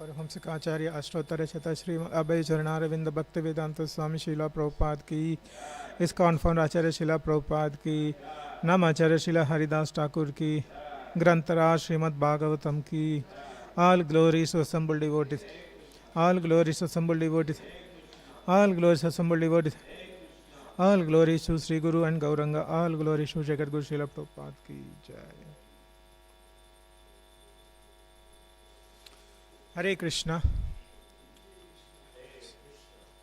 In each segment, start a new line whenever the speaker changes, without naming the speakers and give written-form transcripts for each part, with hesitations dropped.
परमहंसकाचार्य अष्टोत्तर शत श्री अभय चरणारविंद भक्ति वेदांत स्वामी शिला प्रभुपाद की, इस्कॉन फाउंडर आचार्य शिला प्रभुपाद की, नम आचार्य शिला हरिदास ठाकुर की, ग्रंथराज श्रीमद् भागवतम की. All glories to assembled devotees. All glories to assembled devotees. All glories to assembled devotees. All glories to Sri Guru and Gauranga. All glories to Jagat Guru Srila Prabhupada ki jai. Hare Krishna.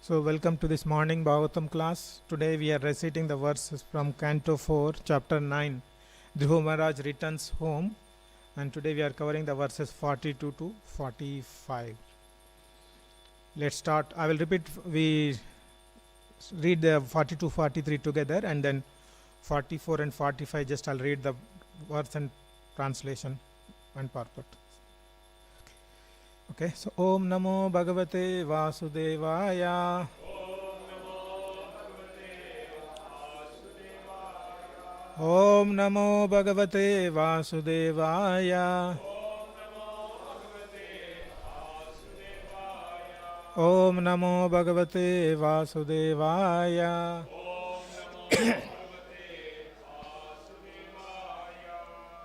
So welcome to this morning Bhagavatam class. Today we are reciting the verses from Canto 4, Chapter 9. Dhruva Maharaj returns home, and today we are covering the verses 42 to 45. Let's start. I will repeat. We read the 42, 43 together, and then 44 and 45 just I'll read the verse and translation and purport. Okay, so Om Namo Bhagavate Vasudevaya. Om Namo Bhagavate Vasudevaya. Om Namo Bhagavate Vasudevaya.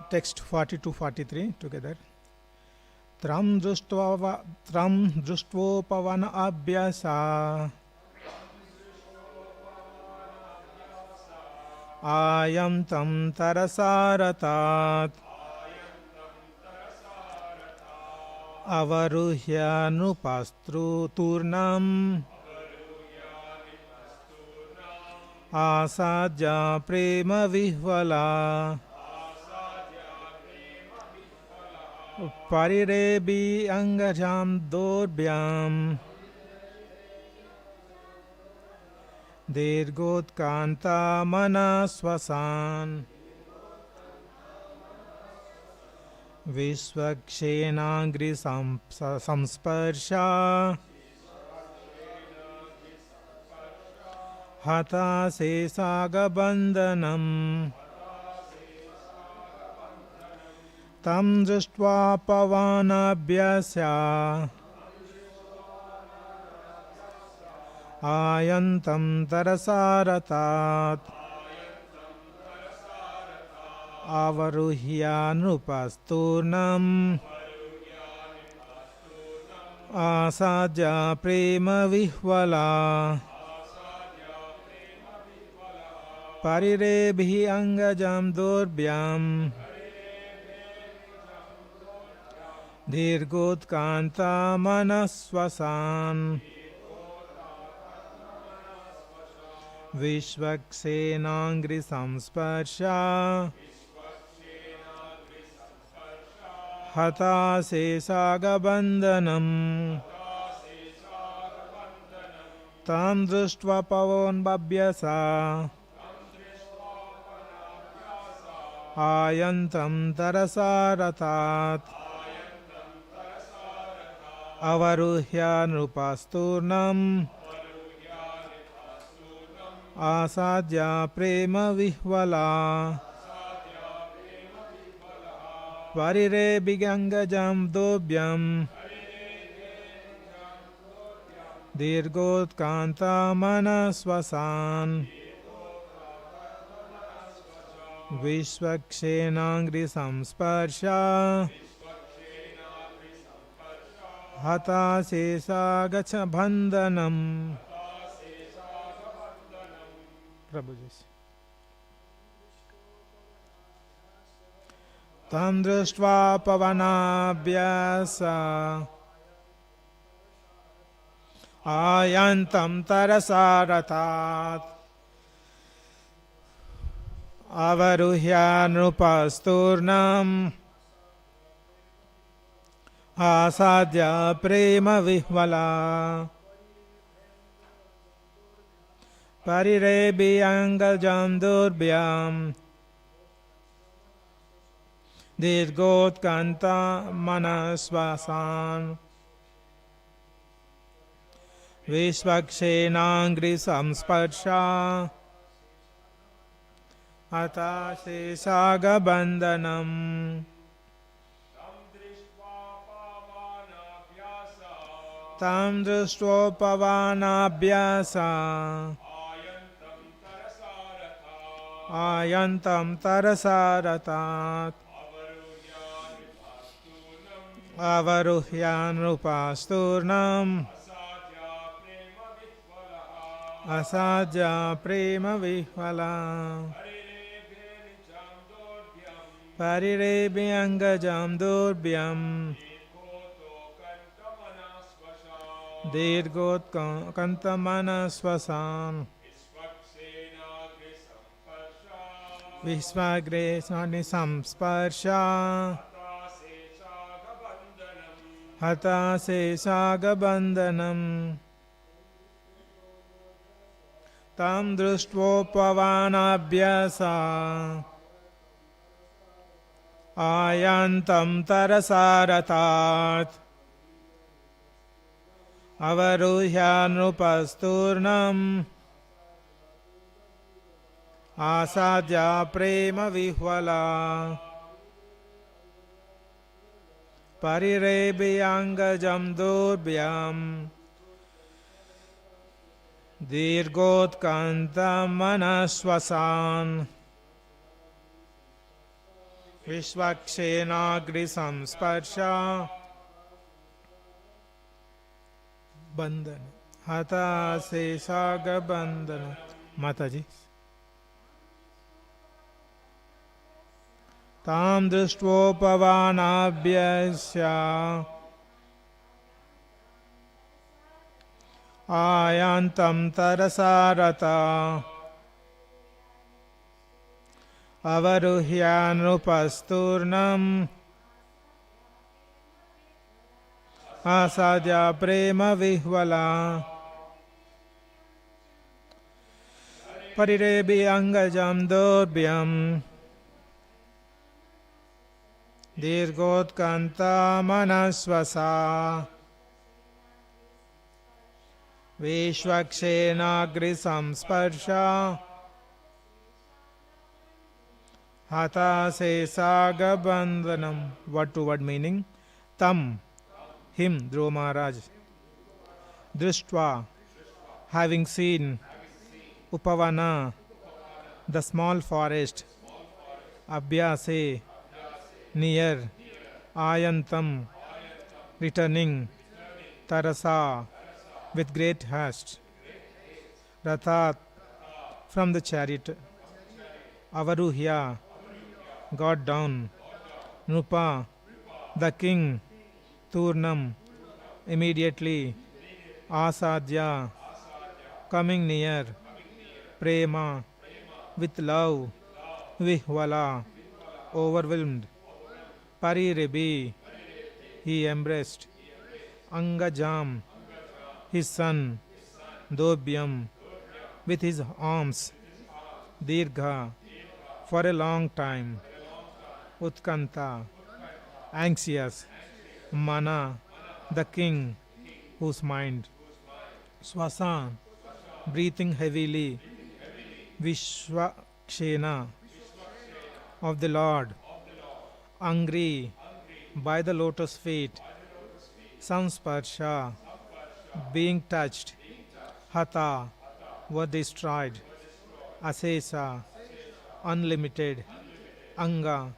Text 42-43 together. Tram drustvopavana abhyasa ayam tam tarasaratat avaruhya nupastru turnam asadya prema vihvala parirebi angajam dorbhyam dirgotkanta manaswasan vishvakshenangri samsparsha hata sesagabandhanam tam drishtva pavanabhyasya ayantam tarasaratat avaruhya nupasturnam asadya prema vihvala parirebhi angajam dorbhyam dirgotkanta manaswasan vishvaksenangri samsparsha hata sesagabandhanam tam drishtva pavanabhyasa ayantam tarasaratat avaruhya nupasturnam asadya prema vihvala parirebhigangajam dobhyam dirgotkanta manaswasan vishvakshenangri samsparsha hata sesagacha bandhanam. Prabhuji. Tam drushtva pavanabhyasa ayantam tarasaratat avaruhya nupasturnam asadya prema vihvala parirebhi angajam dorbhyam dirgotkanta manaswasan vishvakshenangri samsparsha hata sesagabandhanam Tam drushtvopavanabhyasa ayantam tarasaratat avaruhyanrupasturnam asadya prema vihvala parirebhyangajam durbhyam dirgot kantamanasvasan Vishvagre Sani Samsparsha Hata Sesagabandhanam Tam Drushtvopavanabhyasa Ayantam Tarasaratat Avaruhyanrupasturnam Asadya prema vihvala Parirebhyangajam durbhyam Dirgotkantam manasvasan Vishvakshenagri samsparsha Bandhana Hata Sesaga Bandhana Mataji Tam drushtvopavanabhyasya ayantam tarasarata avaruhyanrupasturnam asadya prema vihvala parirebhyangajam durbhyam Dirgotkanta manasvasa Vishvakshenagri samsparsha Hata sesaga bandhanam. Word to word meaning. Tam, him, Dhruva Maharaj. Drishtva, having seen. Upavana, the small forest. Abhyase, near. Ayantam, returning. Tarasa, with great haste. Rathat, from the chariot. Avaruhya, got down. Nupa, the king. Turnam, immediately. Asadya, coming near. Prema, with love. Vihvala, overwhelmed. Parirebi, he embraced. Angajam, his son. Dobhyam, with his arms. Dirgha, for a long time. Utkanta, anxious. Mana, the king, whose mind. Swasan, breathing heavily. Vishvakshena, of the Lord. Angry, by the lotus feet. Samsparsha, being touched. Hata, were destroyed. Asesa, unlimited. Anga,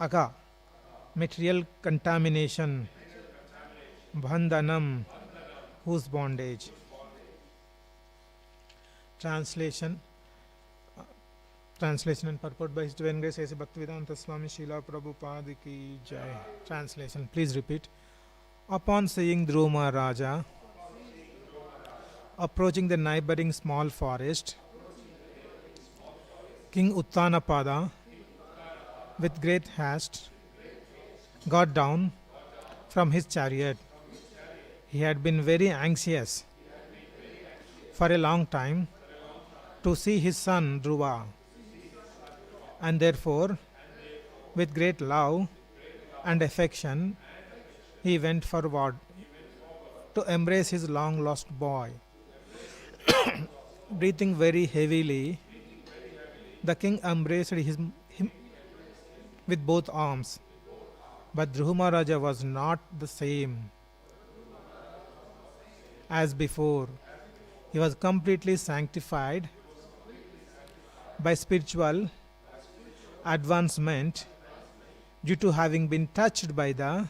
aga, material contamination. Bandhanam, whose bondage. Translation and purport by His Divine Grace A.C. Bhaktivedanta Swami Srila Prabhupada ki Jai. Translation. Please repeat. Upon seeing Dhruva Maharaja approaching the neighboring small forest, King Uttanapada, with great haste, got down from his chariot. He had been very anxious for a long time to see his son Dhruva, and therefore, with great love and affection, he went forward to embrace his long lost boy. Breathing very heavily, the king embraced him with both arms. But Dhruva Maharaja was not the same. as before. He was completely sanctified by spiritual advancement due to having been touched by the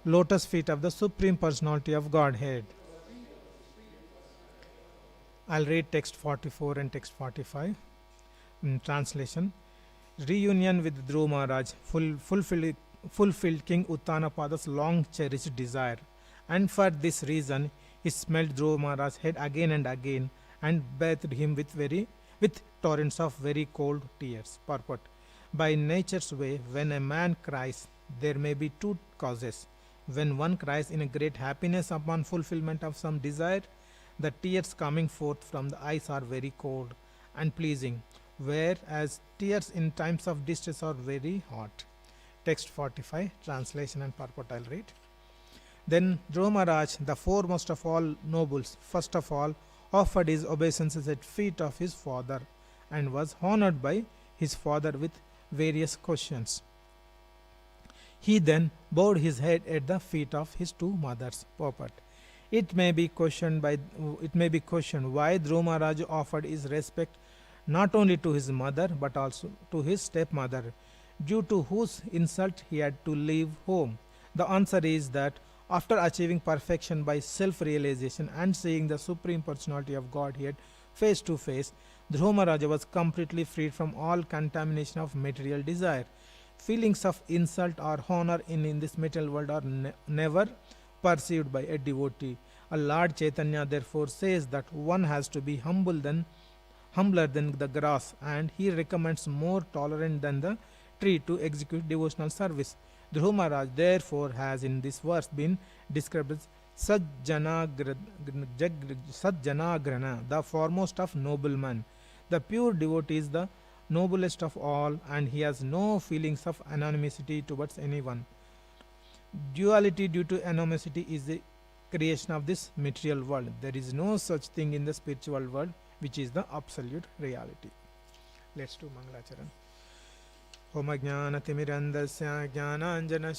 lotus feet of the Supreme Personality of Godhead. I'll read text 44 and text 45 in translation. Reunion with Dhruva Maharaj fulfilled King Uttanapada's long cherished desire, and for this reason he smelled Dhruva Maharaj's head again and bathed him with torrents of very cold tears. Purport. By nature's way, when a man cries, there may be two causes. When one cries in a great happiness upon fulfillment of some desire, the tears coming forth from the eyes are very cold and pleasing, whereas tears in times of distress are very hot. Text 45, translation and purport I'll read. Then Dhruva Maharaj, the foremost of all nobles, first of all offered his obeisances at feet of his father, and was honored by his father with various questions. He then bowed his head at the feet of his two mothers. Purport. It may be questioned why Dhruva Maharaj offered his respect not only to his mother but also to his stepmother, due to whose insult he had to leave home. The answer is that after achieving perfection by self-realization and seeing the Supreme Personality of Godhead face to face, Dhruva Maharaj was completely freed from all contamination of material desire. Feelings of insult or honor in this material world are never perceived by a devotee. A Lord Chaitanya therefore says that one has to be humbler than the grass, and he recommends more tolerant than the tree to execute devotional service. Dhruva Maharaj therefore has in this verse been described as Sajjanagrana, the foremost of noblemen. The pure devotee is the noblest of all, and he has no feelings of anonymity towards anyone. Duality due to anonymity is the creation of this material world. There is no such thing in the spiritual world, which is the absolute reality. Let's do Mangalacharan. Om Ajnanatimirandasya Jnananjana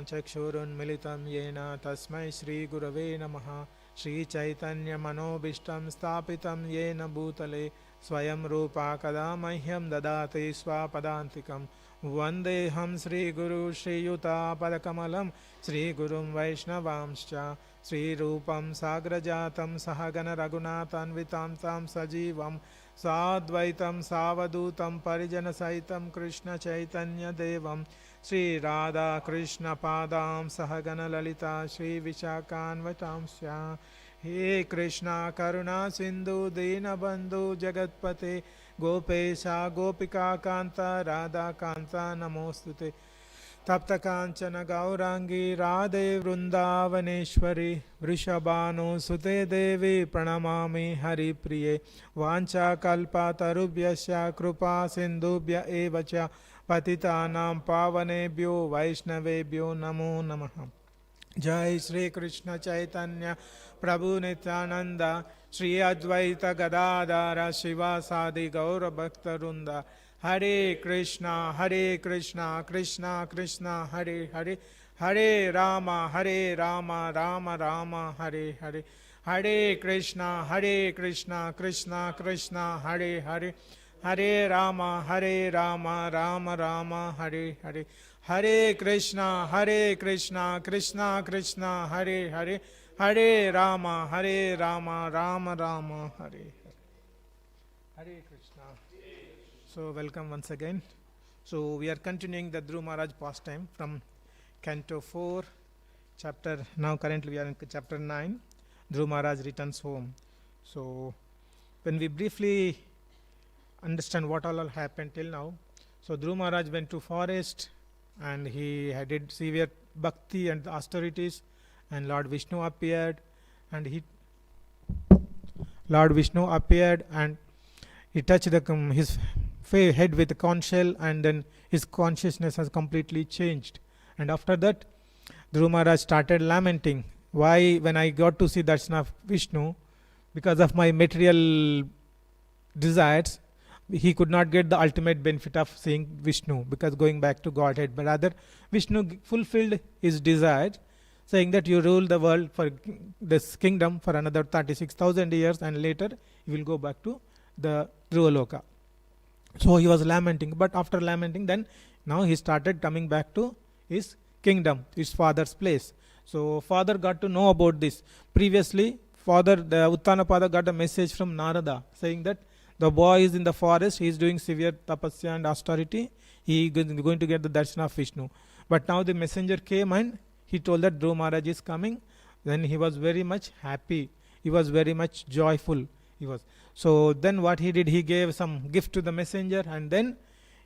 Chakshurunmilitam Yena Tasmai Shri Gurave Namaha. Shri Chaitanya Manobishtam Stapitam Yena Bhutale Swayam Rupa Kada Mahyam Dadate Swapadantikam. Vandeham Sri Guru Shri Yuta Padakamalam Sri Gurum Vaishnavamscha Sri Rupam Sagrajatam Sahagana Raghunathan Tam Sajivam Sadvaitam Savadutam Parijana Saitam Krishna Chaitanya Devam Sri Radha Krishna Padam Sahagana Lalita Sri Vishakanvatamsya. He Krishna Karuna Sindhu Dina Bandhu Jagatpate Gopesha Gopika Kanta Radha Kanta Namostute Tapta Kanchana Gaurangi Radhe Vrindavaneshwari Vrishabhanu Sute Devi Pranamami Hari Priye Vancha Kalpa Tarubhyasya Krupa Sindhubhya Evacha Patitanam Pavanebhyo Vaishnavebhyo Namo Namaha. Jai Shri Krishna Chaitanya Prabhu Nityananda Shri Advaita Gadadara Shiva Sadi Gaura Bhaktarunda. Hare Krishna Krishna Krishna Hare Hare Hare Rama Rama Rama Hare Hare Hare Krishna Krishna Krishna Hare Hare Hare Rama Rama Rama Hare Hare Hare Krishna Krishna Krishna Hare Hare Hare Rama Rama Rama Hare Hare. Hare Krishna. So welcome once again. So we are continuing the Dhruva Maharaj pastime from Canto 4, chapter. Now currently we are in chapter 9. Dhruva Maharaj returns home. So when we briefly understand what all happened till now. So Dhruva Maharaj went to forest and he did severe bhakti and austerities, and Lord Vishnu appeared and he touched his head with a conch shell, and then his consciousness has completely changed. And after that Dhruva Maharaj started lamenting, why when I got to see darshan of Vishnu, because of my material desires, he could not get the ultimate benefit of seeing Vishnu, because going back to Godhead, but rather Vishnu fulfilled his desire. saying that you rule the world for this kingdom for another 36,000 years, and later you will go back to the Dhruvaloka. So he was lamenting, but after lamenting, then now he started coming back to his kingdom, his father's place. So father got to know about this. Previously, the Uttanapada got a message from Narada saying that the boy is in the forest, he is doing severe tapasya and austerity, he is going to get the darshan of Vishnu. But now the messenger came and he told that Dhruva Maharaj is coming. Then he was very much happy. He was very much joyful. So then what he did, he gave some gift to the messenger, and then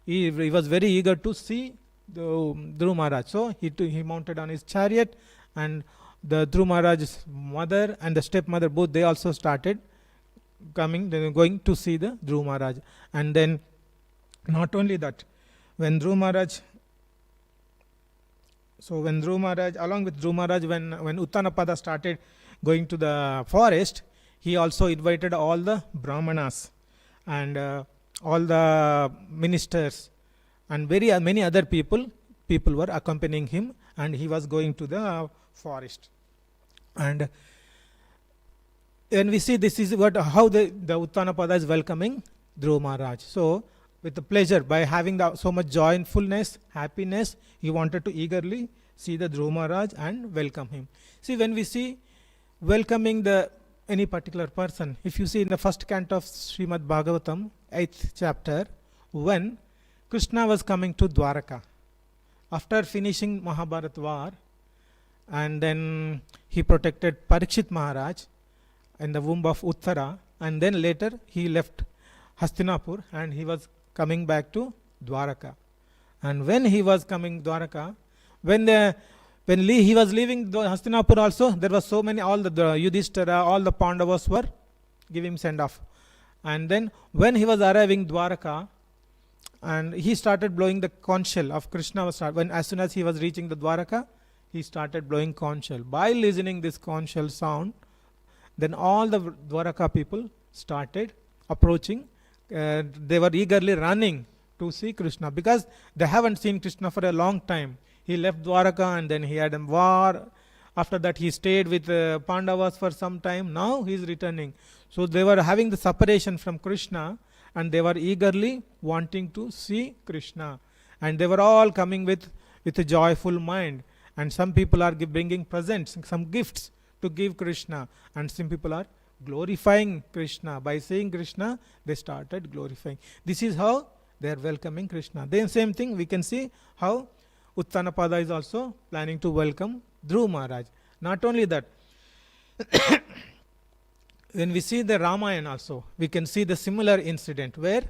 he was very eager to see the Dhruva Maharaj. So he mounted on his chariot, and the Dhruva Maharaj's mother and the stepmother, both they also started going to see the Dhruva Maharaj. And then not only that, when Dhruva Maharaj, along with Dhruva Maharaj, when Uttanapada started going to the forest, he also invited all the Brahmanas and all the ministers and very many other people were accompanying him, and he was going to the forest. And when we see, this is how the Uttanapada is welcoming Dhruva Maharaj. So with the pleasure, by having so much joyfulness, happiness, he wanted to eagerly see the Dhruva Maharaj and welcome him. See, when we see welcoming any particular person, if you see in the first canto of Srimad Bhagavatam, 8th chapter, when Krishna was coming to Dwaraka, after finishing Mahabharata war, and then he protected Parikshit Maharaj in the womb of Uttara, and then later he left Hastinapur and he was coming back to Dwaraka. And when he was coming Dwaraka, when he was leaving Hastinapur also, there was so many, all the Yudhishthira, all the Pandavas were giving send off. And then when he was arriving Dwaraka, and he started blowing the conch shell of Krishna, as soon as he was reaching the Dwaraka, he started blowing conch shell. By listening this conch shell sound, then all the Dwaraka people started approaching. They were eagerly running to see Krishna, because they haven't seen Krishna for a long time. He left Dwaraka and then he had a war. After that he stayed with Pandavas for some time. Now he is returning. So they were having the separation from Krishna, and they were eagerly wanting to see Krishna. And they were all coming with a joyful mind. And some people are bringing presents, some gifts to give Krishna. And some people are glorifying Krishna. By seeing Krishna, they started glorifying. This is how they are welcoming Krishna. Then same thing we can see how Uttanapada is also planning to welcome Dhruva Maharaj. Not only that, when we see the Ramayana also, we can see the similar incident where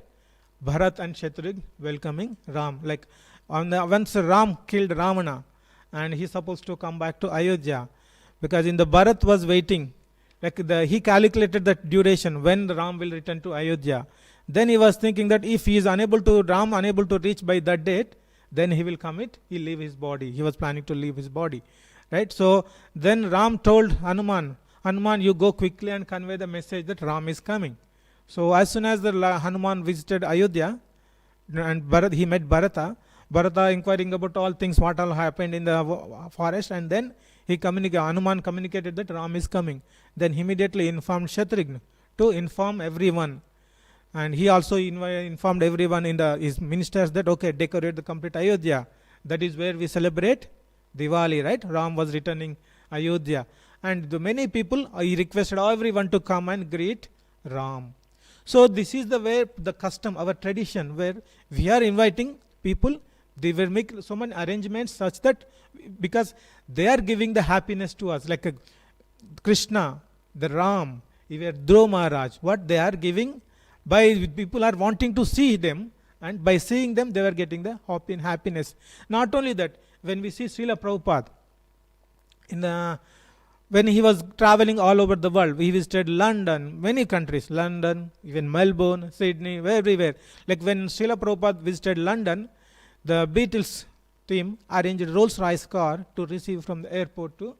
Bharat and Shatrugna welcoming Ram. Like once Ram killed Ravana and he's supposed to come back to Ayodhya, because in the Bharat was waiting, he calculated the duration when Ram will return to Ayodhya. Then he was thinking that if he is Ram unable to reach by that date, then he will commit, he'll leave his body. He was planning to leave his body. Right? So then Ram told Hanuman, you go quickly and convey the message that Ram is coming. So as soon as the Hanuman visited Ayodhya, and he met Bharata inquiring about all things, what all happened in the forest, and then Hanuman communicated that Ram is coming. Then immediately informed Shatrugna to inform everyone. And he also informed everyone in his ministers that, okay, decorate the complete Ayodhya. That is where we celebrate Diwali, right? Ram was returning Ayodhya. And many people, he requested everyone to come and greet Ram. So this is the way, the custom, our tradition, where we are inviting people. They will make so many arrangements such that, because they are giving the happiness to us, like Krishna, the Ram, even Dhruva Maharaj, what they are giving, by people are wanting to see them, and by seeing them they were getting the happiness. Not only that, when we see Srila Prabhupada, when he was traveling all over the world, he visited London, many countries, London, even Melbourne, Sydney, everywhere. Like when Srila Prabhupada visited London, the Beatles team arranged a Rolls-Royce car to receive from the airport to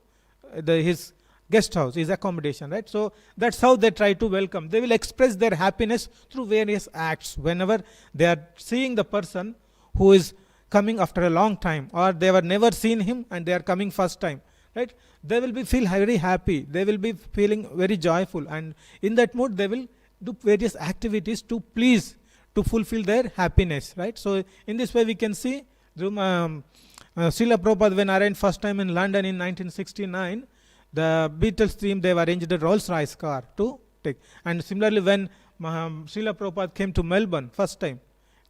his guest house, his accommodation, right? So that's how they try to welcome. They will express their happiness through various acts. Whenever they are seeing the person who is coming after a long time, or they were never seen him and they are coming first time, right? They will be feel very happy. They will be feeling very joyful, and in that mood, they will do various activities to please, to fulfill their happiness, right? So in this way, we can see Srila Prabhupada, when arranged first time in London in 1969, the Beatles team, they have arranged a Rolls-Royce car to take. And similarly, when Srila Prabhupada came to Melbourne first time,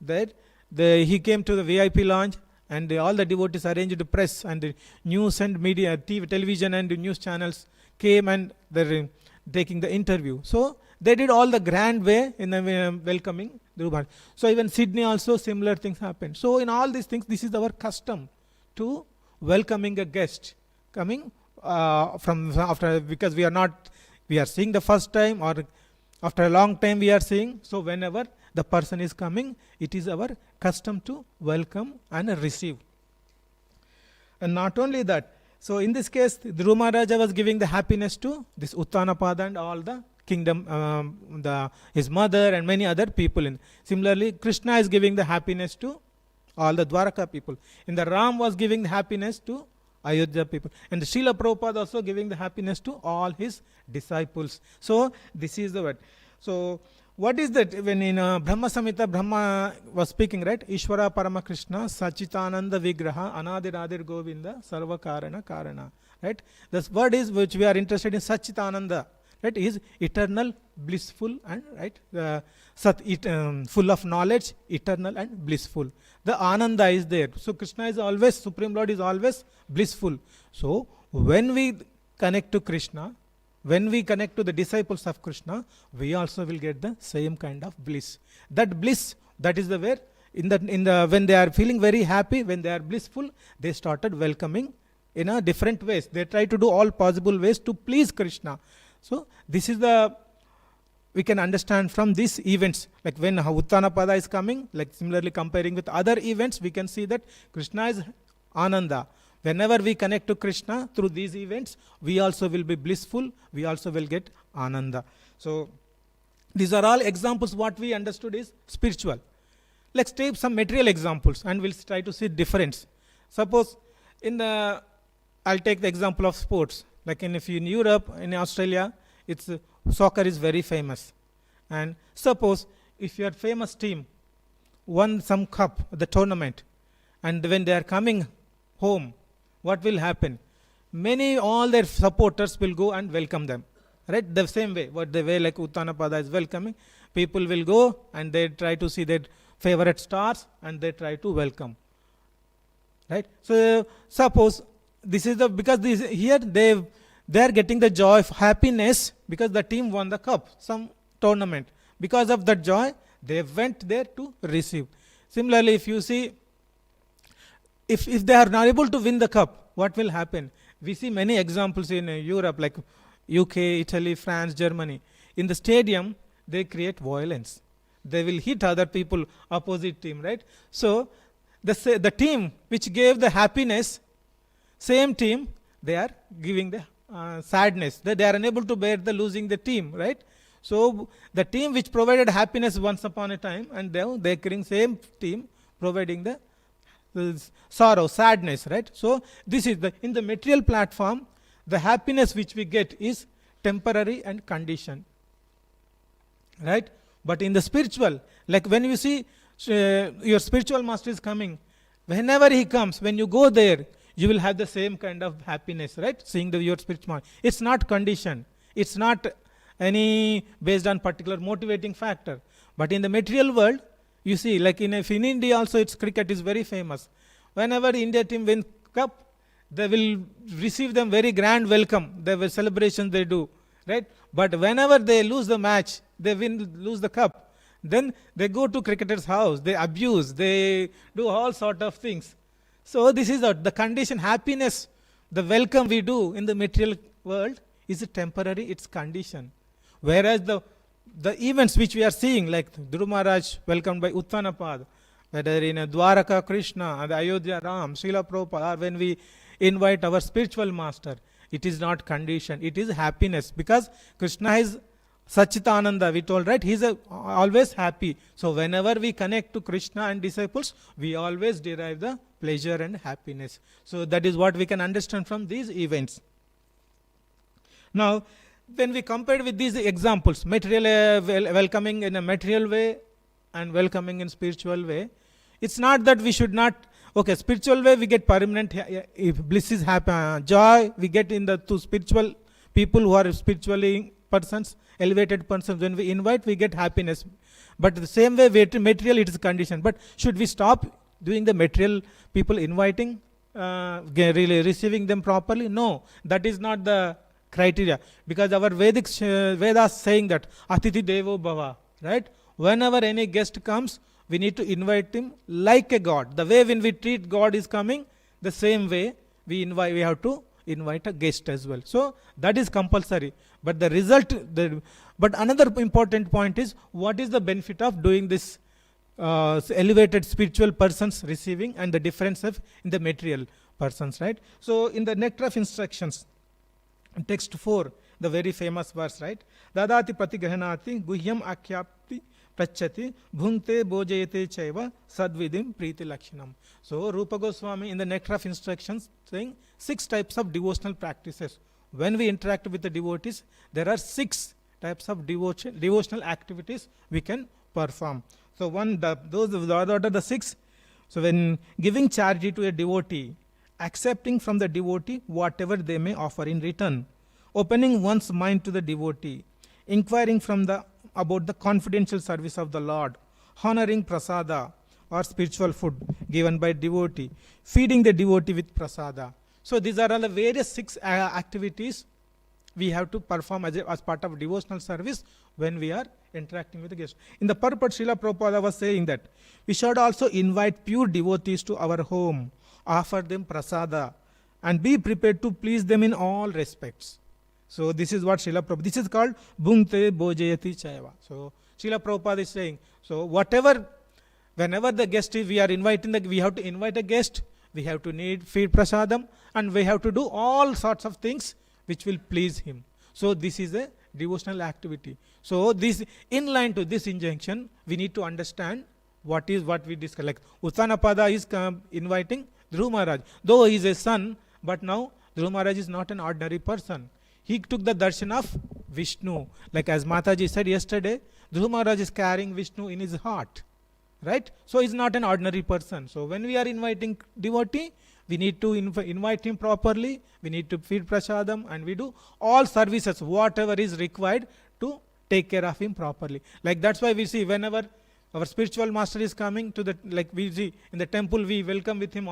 that he came to the VIP lounge, and all the devotees arranged the press and the news and media, television and the news channels came, and they're taking the interview. So they did all the grand way in the welcoming Dhruv Maharaj. So even Sydney also similar things happened. So in all these things, this is our custom to welcoming a guest coming from after, because we are seeing the first time, or after a long time we are seeing. So whenever the person is coming, it is our custom to welcome and receive. And not only that, so in this case, Dhruv Maharaja was giving the happiness to this Uttanapada and all the kingdom, his mother and many other people. Similarly, Krishna is giving the happiness to all the Dwaraka people. In the Ram was giving the happiness to Ayodhya people. And the Srila Prabhupada also giving the happiness to all his disciples. So this is the word. So what is that? When in Brahma Samhita, Brahma was speaking, right? Ishvara Parama Krishna Sachitananda Vigraha Anadiradir Govinda Sarva Karana Karana. Right? This word is which we are interested in, Sachitananda. Right? Is eternal, blissful, and right? Full of knowledge, eternal and blissful. The Ananda is there. So Krishna is always, Supreme Lord is always blissful. So when we connect to Krishna, when we connect to the disciples of Krishna, we also will get the same kind of bliss. That bliss, that is the where when they are feeling very happy, when they are blissful, they started welcoming in a different ways. They try to do all possible ways to please Krishna. So this is we can understand from these events, like when Uttanapada is coming, like similarly comparing with other events, we can see that Krishna is Ananda. Whenever we connect to Krishna through these events, we also will be blissful, we also will get Ananda. So these are all examples. What we understood is spiritual. Let's take some material examples and we'll try to see difference. Suppose I'll take the example of sports. Like in Europe, in Australia, soccer is very famous. And suppose if your famous team won some cup, the tournament, and when they are coming home, what will happen? All their supporters will go and welcome them. Right? The same way, the way like Uttanapada is welcoming, people will go and they try to see their favorite stars and they try to welcome. Right? So suppose this is here they are getting the joy of happiness because the team won the cup, some tournament. Because of that joy, they went there to receive. Similarly, if you see, if they are not able to win the cup, what will happen? We see many examples in Europe, like UK, Italy, France, Germany. In the stadium, they create violence. They will hit other people, opposite team, right? So the team which gave the happiness, same team, they are giving the sadness. They are unable to bear the losing the team, right? So the team which provided happiness once upon a time, and now they are creating same team providing the sorrow, sadness, right? So this is in the material platform, the happiness which we get is temporary and conditioned, right? But in the spiritual, like when you see your spiritual master is coming, whenever he comes, when you go there, you will have the same kind of happiness, right? Seeing your spiritual master. It's not conditioned. It's not any based on particular motivating factor. But in the material world, you see, like in India also, cricket is very famous. Whenever India team wins cup, they will receive them very grand welcome. There were celebrations they do, right? But whenever they lose the match, they lose the cup, then they go to cricketer's house, they abuse, they do all sort of things. So this is the condition. Happiness, the welcome we do in the material world is temporary, it's condition. Whereas the events which we are seeing, like Dhruv Maharaj welcomed by Uttanapada, whether in Dwaraka Krishna, the Ayodhya Ram, Srila Prabhupada, or when we invite our spiritual master, it is not condition, it is happiness, because Krishna is Sachitananda, we told, right? He's always happy. So whenever we connect to Krishna and disciples, we always derive the pleasure and happiness. So that is what we can understand from these events. Now, when we compare with these examples, material welcoming in a material way and welcoming in spiritual way, it's not that we should not. Okay, spiritual way we get permanent if bliss is happy, joy we get in the to spiritual people who are spiritually persons, elevated persons. When we invite, we get happiness. But the same way, material, it is conditioned. But should we stop doing the material people inviting, really receiving them properly? No, that is not the criteria. Because our Vedic Vedas saying that Atiti Devo Bhava, right? Whenever any guest comes, we need to invite him like a God. The way when we treat God is coming, the same way we have to invite a guest as well. So that is compulsory. But the result, but another important point is, what is the benefit of doing this elevated spiritual persons receiving and the difference of in the material persons, right? So in the Nectar of Instructions, text 4, the very famous verse, right? Dadati pratigrahanati guhyam akhyapti prachati bhunkte bojayate chaiva sadvidim priti lakshanam. So Rupa Goswami in the Nectar of Instructions saying 6 types of devotional practices. When we interact with the devotees, there are 6 types of devotional activities we can perform. So those are the 6. So when giving charity to a devotee, accepting from the devotee whatever they may offer in return, opening one's mind to the devotee, inquiring about the confidential service of the Lord, honoring prasada or spiritual food given by devotee, feeding the devotee with prasada. So these are all the various 6 activities we have to perform as part of devotional service when we are interacting with the guests. In the purport, Srila Prabhupada was saying that we should also invite pure devotees to our home, offer them prasada, and be prepared to please them in all respects. So this is what Srila Prabhupada, this is called Bhunkte Bojayati Chaiva. So Srila Prabhupada is saying, so whenever the guest is, we have to invite a guest, we have to feed prasadam, and we have to do all sorts of things which will please him. So this is a devotional activity. So this, in line to this injunction, we need to understand what we discuss. Like Uttanapada is inviting Dhruva Maharaj. Though he is a son, but now Dhruva Maharaj is not an ordinary person. He took the darshan of Vishnu. Like as Mataji said yesterday, Dhruva Maharaj is carrying Vishnu in his heart. Right? So he is not an ordinary person. So when we are inviting devotee, we need to invite him properly, we need to feed prasadam, and we do all services, whatever is required to take care of him properly. Like that's why we see whenever our spiritual master is coming to like we see in the temple, we welcome with him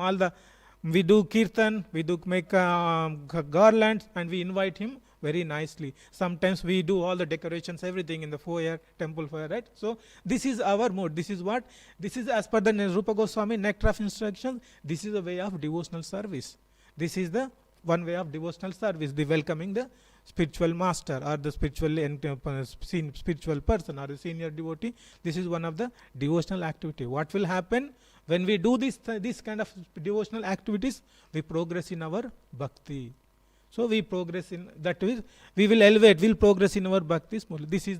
we do kirtan, we do make garlands, and we invite him very nicely. Sometimes we do all the decorations, everything in the foyer, temple foyer, right? So this is our mood. This is as per the Rupa Goswami Nectar of Instructions, this is a way of devotional service. This is the one way of devotional service, the welcoming the spiritual master or the spiritual person or the senior devotee. This is one of the devotional activity. What will happen when we do this kind of devotional activities? We progress in our bhakti. So we progress in that way. We will elevate, we'll progress in our bhakti. This is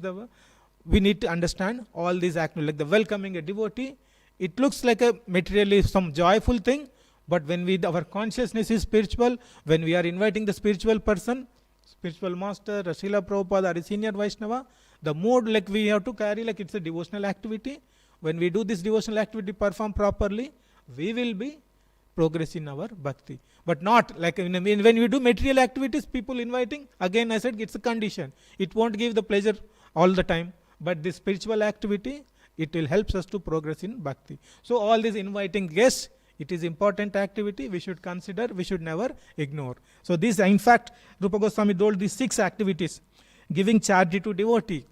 we need to understand all these activities. Like the welcoming a devotee, it looks like a materially some joyful thing, but when our consciousness is spiritual, when we are inviting the spiritual person, spiritual master, Srila Prabhupada or a senior Vaishnava, the mood like we have to carry like it's a devotional activity. When we do this devotional activity perform properly, we will be progress in our bhakti. But not like when we do material activities, people inviting, again I said it's a condition. It won't give the pleasure all the time. But this spiritual activity, it will help us to progress in bhakti. So all this inviting guests, it is important activity we should consider, we should never ignore. So this, in fact, Rupa Goswami told these 6 activities: giving charity to devotee,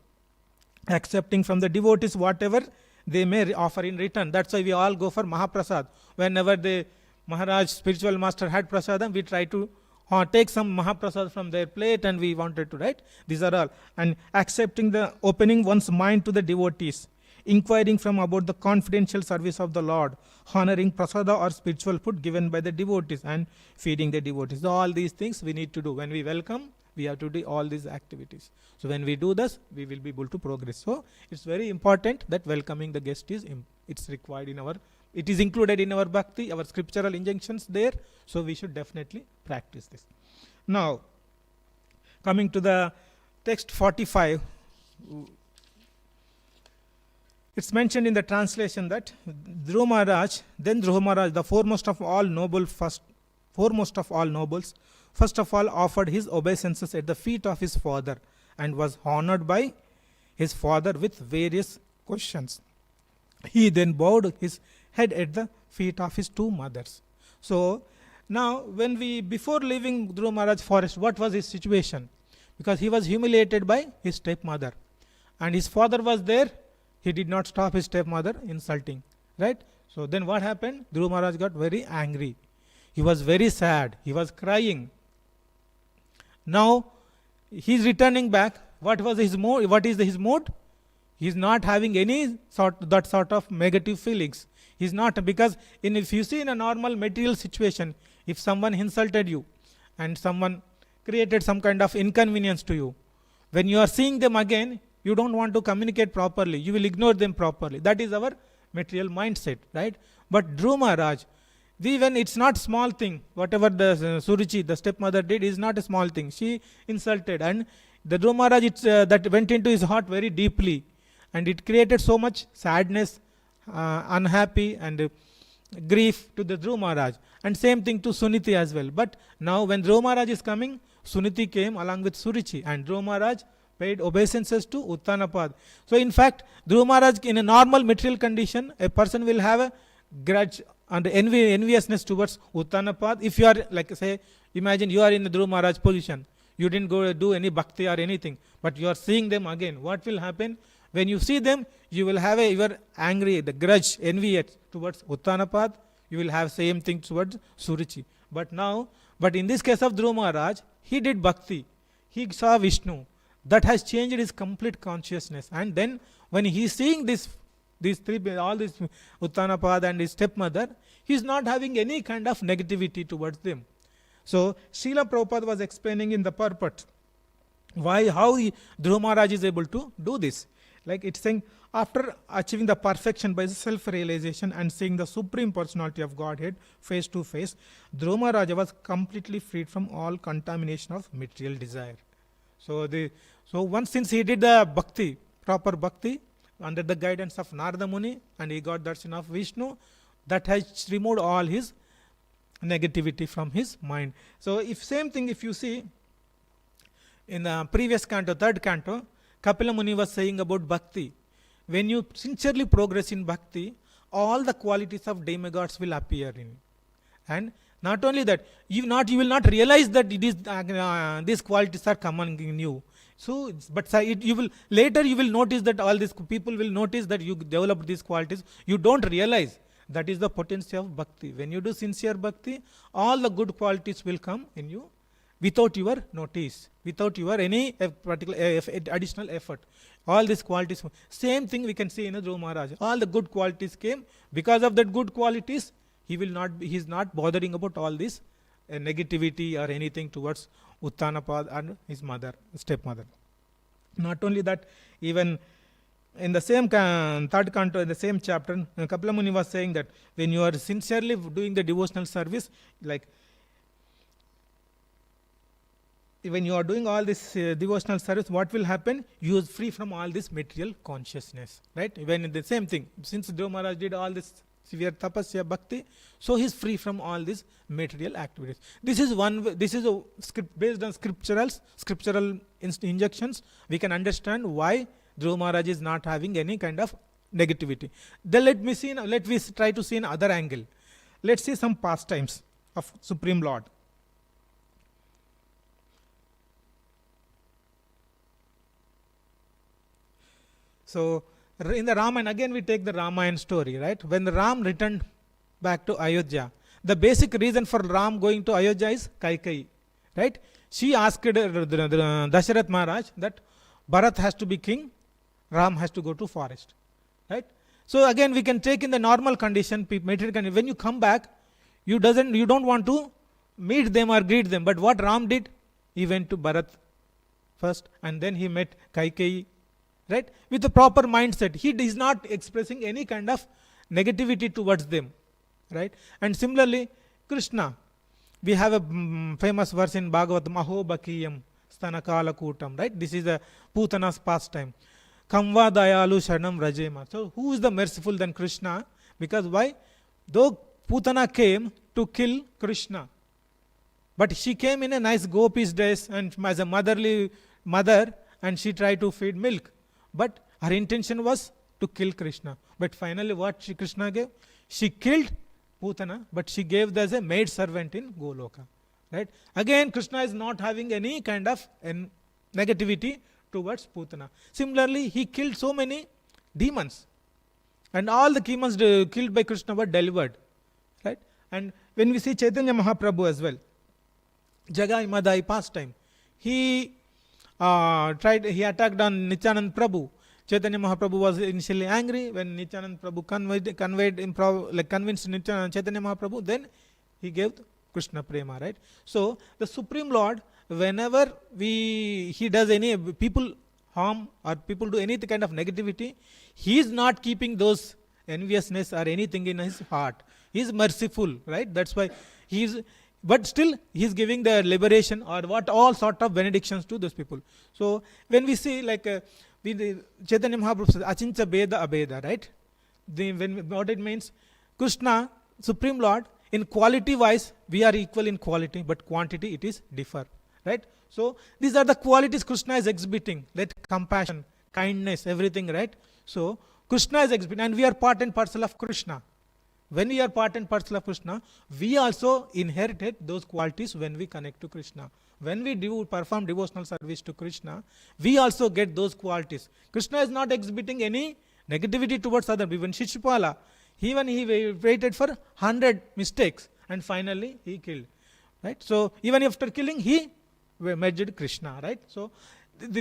accepting from the devotees whatever they may offer in return. That's why we all go for Mahaprasad. Whenever the Maharaj, spiritual master had prasadam, we try to take some Mahaprasad from their plate and we wanted to, right? These are all. And accepting opening one's mind to the devotees, inquiring about the confidential service of the Lord, honoring prasada or spiritual food given by the devotees, and feeding the devotees. So all these things we need to do. When we welcome, we have to do all these activities. So when we do this, we will be able to progress. So it's very important that welcoming the guest is it's required in our, it is included in our bhakti, our scriptural injunctions there. So we should definitely practice this. Now, coming to the text 45, it's mentioned in the translation that Dhruva Maharaj, the foremost of all nobles, first of all offered his obeisances at the feet of his father and was honored by his father with various questions. He then bowed his head at the feet of his two mothers. So now before leaving Dhruva Maharaj forest, what was his situation? Because he was humiliated by his stepmother and his father was there. He did not stop his stepmother insulting, right? So then what happened? Dhruva Maharaj got very angry. He was very sad. He was crying. Now he is returning back. What was his mood? What is his mood? He is not having any that sort of negative feelings. He is not, because if you see in a normal material situation, if someone insulted you and someone created some kind of inconvenience to you, when you are seeing them again, you don't want to communicate properly. You will ignore them properly. That is our material mindset, right? But Dhruva Maharaj, even it's not small thing. Whatever the Suruchi, the stepmother, did is not a small thing. She insulted, and the Dhruva Maharaj, that went into his heart very deeply, and it created so much sadness, unhappy and grief to the Dhruva Maharaj. And same thing to Suniti as well. But now when Dhruva Maharaj is coming, Suniti came along with Suruchi, and Dhruva Maharaj paid obeisances to Uttanapad. So in fact, Dhruva Maharaj, in a normal material condition, a person will have a grudge and enviousness towards Uttanapad. If you are, like say, imagine you are in the Dhruva Maharaj position. You didn't go do any bhakti or anything, but you are seeing them again. What will happen? When you see them, you will have your angry, the grudge, envy towards Uttanapad. You will have same thing towards Suruchi. But in this case of Dhruva Maharaj, he did bhakti. He saw Vishnu. That has changed his complete consciousness. And then when he is seeing these three, all this Uttanapad and his stepmother, he is not having any kind of negativity towards them. So Srila Prabhupada was explaining in the purport how Dhruva Maharaj is able to do this. Like it's saying, after achieving the perfection by self-realization and seeing the Supreme Personality of Godhead face to face, Dhruva Maharaj was completely freed from all contamination of material desire. So once since he did the bhakti, proper bhakti, under the guidance of Narada Muni, and he got darshan of Vishnu, that has removed all his negativity from his mind. So same thing if you see in the previous canto, third canto, Kapila Muni was saying about bhakti. When you sincerely progress in bhakti, all the qualities of demigods will appear in. And not only that, you will not realize that these qualities are common in you. So, but you will notice that all these people will notice that you developed these qualities. You don't realize. That is the potential of bhakti. When you do sincere bhakti, all the good qualities will come in you without your notice, without your any particular additional effort. All these qualities, same thing we can see in Dhruva Maharaj. All the good qualities came. Because of that good qualities, he is not bothering about all this negativity or anything towards Uttanapad and his stepmother. Not only that, even in the same third canto, in the same chapter, Kapila Muni was saying that when you are sincerely doing the devotional service, like when you are doing all this devotional service, what will happen? You are free from all this material consciousness, right? When the same thing, since Dhruva Maharaj did all this severe tapasya bhakti, so he is free from all these material activities. This is a script based on scriptural injunctions. We can understand why Dhruva Maharaj is not having any kind of negativity. Then let me try to see another angle. Let's see some pastimes of Supreme Lord. So in the Ramayana, again we take the Ramayana story, right? When the Ram returned back to Ayodhya, the basic reason for Ram going to Ayodhya is Kaikeyi, right? She asked Dasharath Maharaj that Bharat has to be king, Ram has to go to forest, right? So again we can take in the normal condition, material condition. When you come back, you don't want to meet them or greet them. But what Ram did, he went to Bharat first, and then he met Kaikeyi, right? With a proper mindset. He is not expressing any kind of negativity towards them, right? And similarly, Krishna, we have a famous verse in Bhagavatam, Aho Bakiyam Stanakala Kutam, right? This is a Putana's pastime. Kamva Dayalu Sharanam Rajema. So who is the merciful than Krishna? Because why? Though Putana came to kill Krishna, but she came in a nice gopi's dress and as a motherly mother, and she tried to feed milk. But her intention was to kill Krishna. But finally what Krishna gave? She killed Putana, but she gave as a maid servant in Goloka. Right? Again, Krishna is not having any kind of negativity towards Putana. Similarly, he killed so many demons. And all the demons killed by Krishna were delivered. Right? And when we see Chaitanya Mahaprabhu as well, Jagai Madai pastime, he attacked on Nityanand Prabhu. Chaitanya Mahaprabhu was initially angry. When Nityanand Prabhu convinced Chaitanya Mahaprabhu, then he gave Krishna Prema, right? So the Supreme Lord, whenever he does any people harm or people do any kind of negativity, he is not keeping those enviousness or anything in his heart. He is merciful, right? That's why he is. But still, he is giving the liberation or all sort of benedictions to those people. So when we see like Chaitanya Mahaprabhu says, Achincha Beda Abeda, right? What it means, Krishna, Supreme Lord, in quality wise, we are equal in quality, but quantity it is differ, right? So these are the qualities Krishna is exhibiting, like compassion, kindness, everything, right? So Krishna is exhibiting, and we are part and parcel of Krishna. When we are part and parcel of Krishna, we also inherited those qualities when we connect to Krishna. When we perform devotional service to Krishna, we also get those qualities. Krishna is not exhibiting any negativity towards others. Even Shishupala, even he waited for 100 mistakes and finally he killed. Right? So even after killing, he merged Krishna. Right? So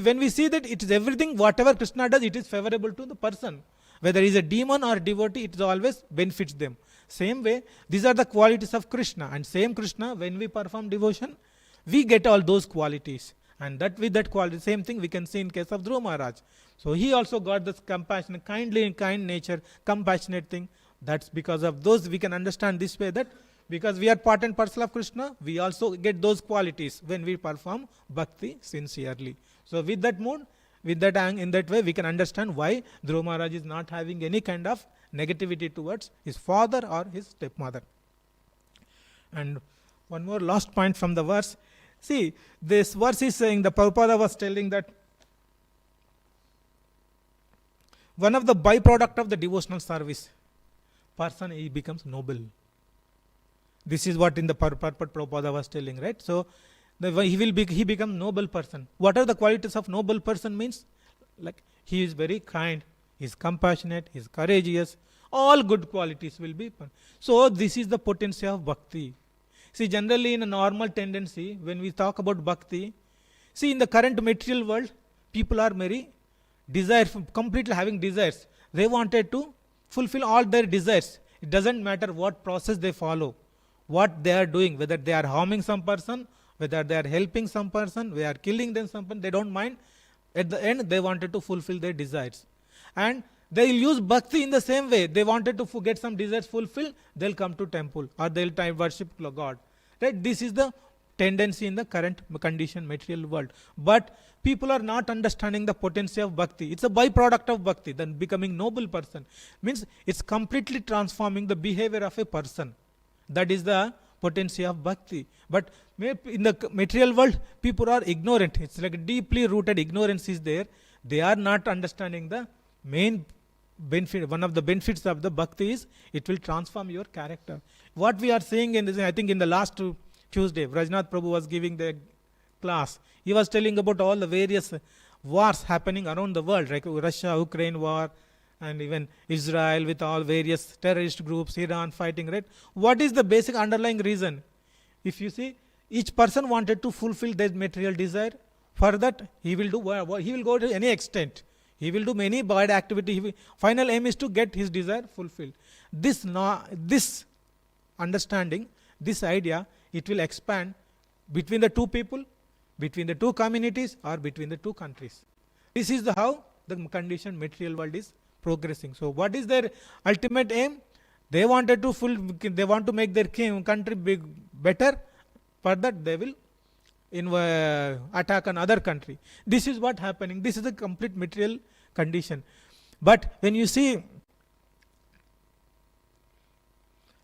when we see that it is everything, whatever Krishna does, it is favorable to the person. Whether he is a demon or devotee, it always benefits them. Same way, these are the qualities of Krishna. And same Krishna, when we perform devotion, we get all those qualities. And that with that quality, same thing we can see in case of Dhruva Maharaj. So he also got this compassion, kind nature, compassionate thing. That's because of those, we can understand this way that because we are part and parcel of Krishna, we also get those qualities when we perform bhakti sincerely. So with that mood, in that way, we can understand why Dhruva Maharaj is not having any kind of negativity towards his father or his stepmother. And one more last point from the verse. See, this verse is saying, the Prabhupada was telling that one of the byproduct of the devotional service, person he becomes noble. This is what in the purport Prabhupada was telling, right? So he becomes noble person. What are the qualities of noble person means? Like he is very kind, he is compassionate, he is courageous. All good qualities will be. So this is the potency of bhakti. See, generally in a normal tendency, when we talk about bhakti, see in the current material world, people are very completely having desires. They wanted to fulfill all their desires. It doesn't matter what process they follow, what they are doing, whether they are harming some person, whether they are helping some person, they are killing them someone, they don't mind. At the end, they wanted to fulfill their desires. And they will use bhakti in the same way. They wanted to get some desires fulfilled, they'll come to temple or they'll worship God. Right? This is the tendency in the current condition material world. But people are not understanding the potency of bhakti. It's a byproduct of bhakti, then becoming noble person. Means it's completely transforming the behavior of a person. That is the potency of bhakti. But in the material world, people are ignorant. It's like deeply rooted ignorance is there. They are not understanding the main benefit. One of the benefits of the bhakti is it will transform your character. What we are seeing in this, I think in the last Tuesday, Rajnath Prabhu was giving the class. He was telling about all the various wars happening around the world, like Russia-Ukraine war, and even Israel with all various terrorist groups, Iran fighting, right? What is the basic underlying reason? If you see, each person wanted to fulfill their material desire. For that, he will go to any extent. He will do many bad activity. Final aim is to get his desire fulfilled. This understanding, this idea, it will expand between the two people, between the two communities or between the two countries. This is how the conditioned material world is progressing. So what is their ultimate aim? They want to make their country big, better. For that they will attack another country. This is what happening. This is the complete material condition. But when you see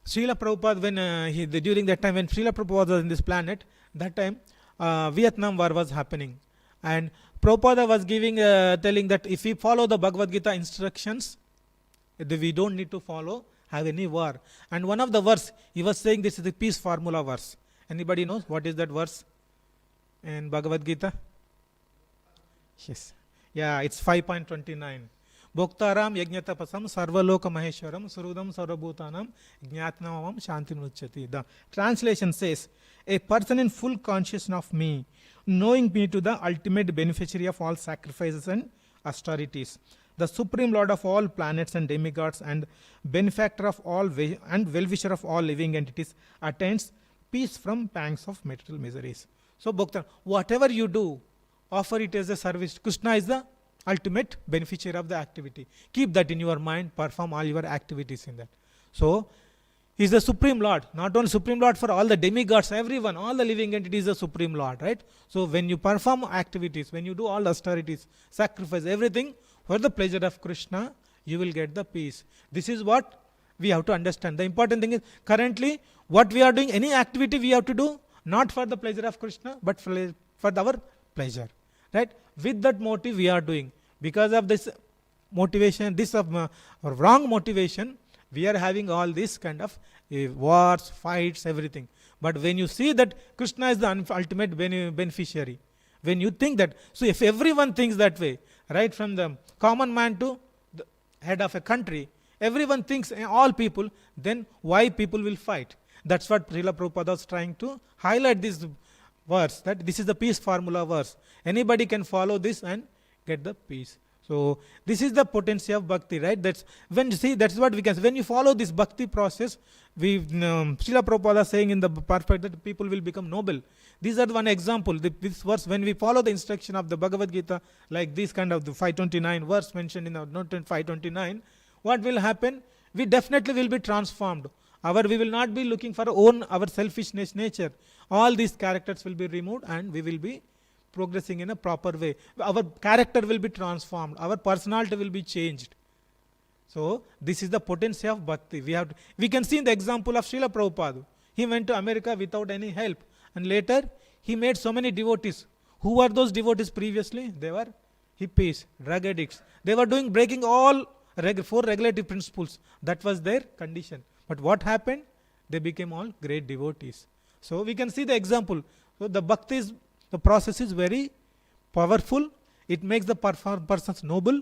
Srila Prabhupada, when during that time when Srila Prabhupada was in this planet, that time Vietnam War was happening, and Prabhupada was telling that if we follow the Bhagavad Gita instructions, we don't need to have any war. And one of the verse he was saying, this is the peace formula verse. Anybody knows what is that verse in Bhagavad Gita? Yes. Yeah, it's 5.29. Bhoktaram yajñatapasam sarvaloka maheshwaram surudam sarvabhutanam jñatnamam shantim nuchyati. The translation says, a person in full consciousness of me, knowing me to the ultimate beneficiary of all sacrifices and austerities, the supreme lord of all planets and demigods, and benefactor of all and well-wisher of all living entities, attains peace from pangs of material miseries. So Bhokta, whatever you do, offer it as a service. Krishna is the ultimate beneficiary of the activity. Keep that in your mind, perform all your activities in that. So he is the supreme lord, not only supreme lord for all the demigods, everyone, all the living entities, the supreme lord, right? So when you perform activities, when you do all austerities, sacrifice everything for the pleasure of Krishna, you will get the peace. This is what we have to understand. The important thing is, currently what we are doing, any activity we have to do not for the pleasure of Krishna, but for our pleasure, right? With that motive we are doing. Because of this motivation, this wrong motivation, we are having all this kind of wars, fights, everything. But when you see that Krishna is the ultimate beneficiary, when you think that, so if everyone thinks that way, right from the common man to the head of a country, everyone thinks, all people, then why people will fight? That's what Srila Prabhupada was trying to highlight this verse, that this is the peace formula verse. Anybody can follow this and get the peace. So this is the potency of bhakti, right? That's when you see, that's what we can say. When you follow this bhakti process, Srila Prabhupada saying in the perfect that people will become noble. These are one example. This verse, when we follow the instruction of the Bhagavad Gita, like this kind of the 529 verse mentioned in the note 529, what will happen? We definitely will be transformed. We will not be looking for our selfishness nature. All these characters will be removed and we will be progressing in a proper way. Our character will be transformed. Our personality will be changed. So this is the potency of bhakti. We can see in the example of Srila Prabhupada. He went to America without any help, and later he made so many devotees. Who were those devotees previously? They were hippies, drug addicts. They were breaking all 4 regulative principles. That was their condition. But what happened? They became all great devotees. So we can see the example. So the bhakti the process is very powerful. It makes the persons noble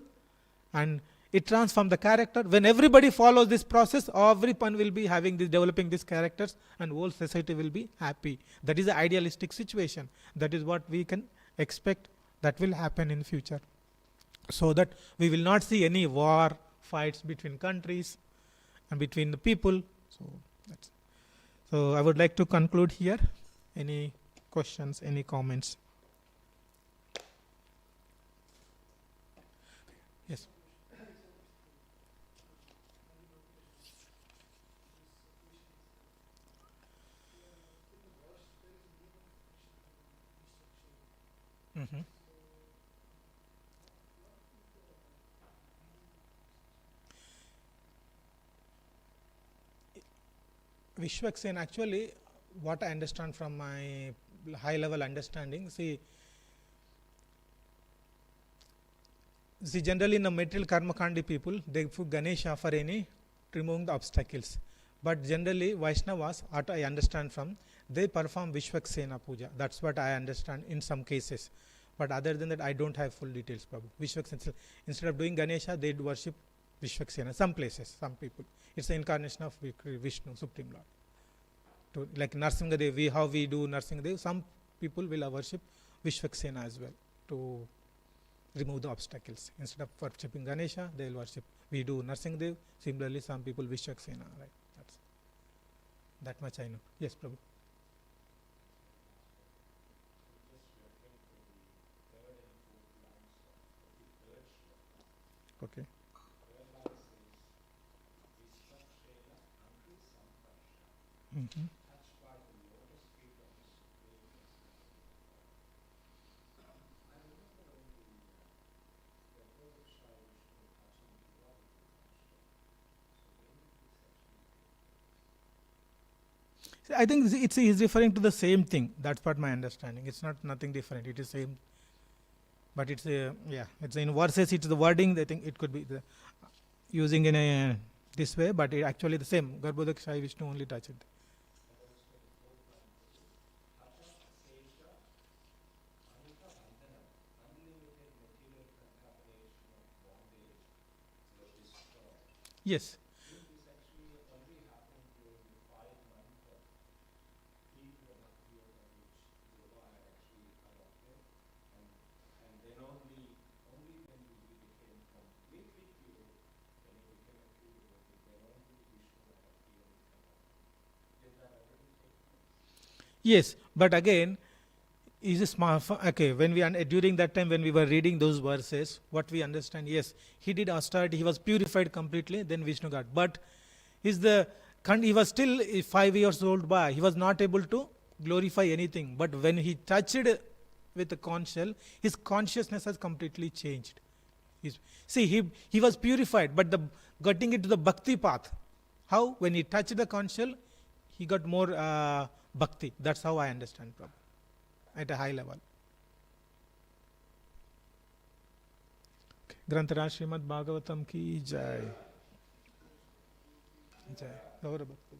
and it transforms the character. When everybody follows this process, everyone will be developing these characters and whole society will be happy. That is an idealistic situation. That is what we can expect that will happen in future. So that we will not see any war, fights between countries and between the people. So I would like to conclude here. Any questions, any comments? Yes. Mm-hmm. Vishwaksen, actually, what I understand from my high level understanding, see generally in the material karma kandi people, they put Ganesha for removing the obstacles. But generally Vaishnavas, what I understand from, they perform Vishwaksena puja. That's what I understand in some cases. But other than that, I don't have full details, Prabhu. Vishwaksena, instead of doing Ganesha, they worship Vishwaksena. Some places, some people. It's the incarnation of Vishnu, Supreme Lord. Like Narsingadev, how we do Narsingadev, some people will worship Vishwaksena as well to remove the obstacles. Instead of worshipping Ganesha, they will worship. We do Narsingadev. Similarly, some people Vishwaksena. Right? That much I know. Yes, Prabhu. Okay. Mhm. I think he's referring to the same thing. That's what my understanding. It's not nothing different. It is same, but it's yeah. It's in verses. It's the wording. I think it could be using in a this way, but it actually the same. Garbhodakshayi Vishnu only touch it. Yes. Yes, but again, is a smart. Okay, when during that time when we were reading those verses, what we understand, yes, he did austerity. He was purified completely. Then Vishnu got, but is the he was still a 5 years old boy. He was not able to glorify anything. But when he touched with the conch shell, his consciousness has completely changed. See, he was purified, but the getting into the bhakti path. How? When he touched the conch shell, he got more bhakti. That's how I understand, Prabhu, at a high level. ग्रंथराज Shrimad Bhagavatam की जय जय गौर भक्त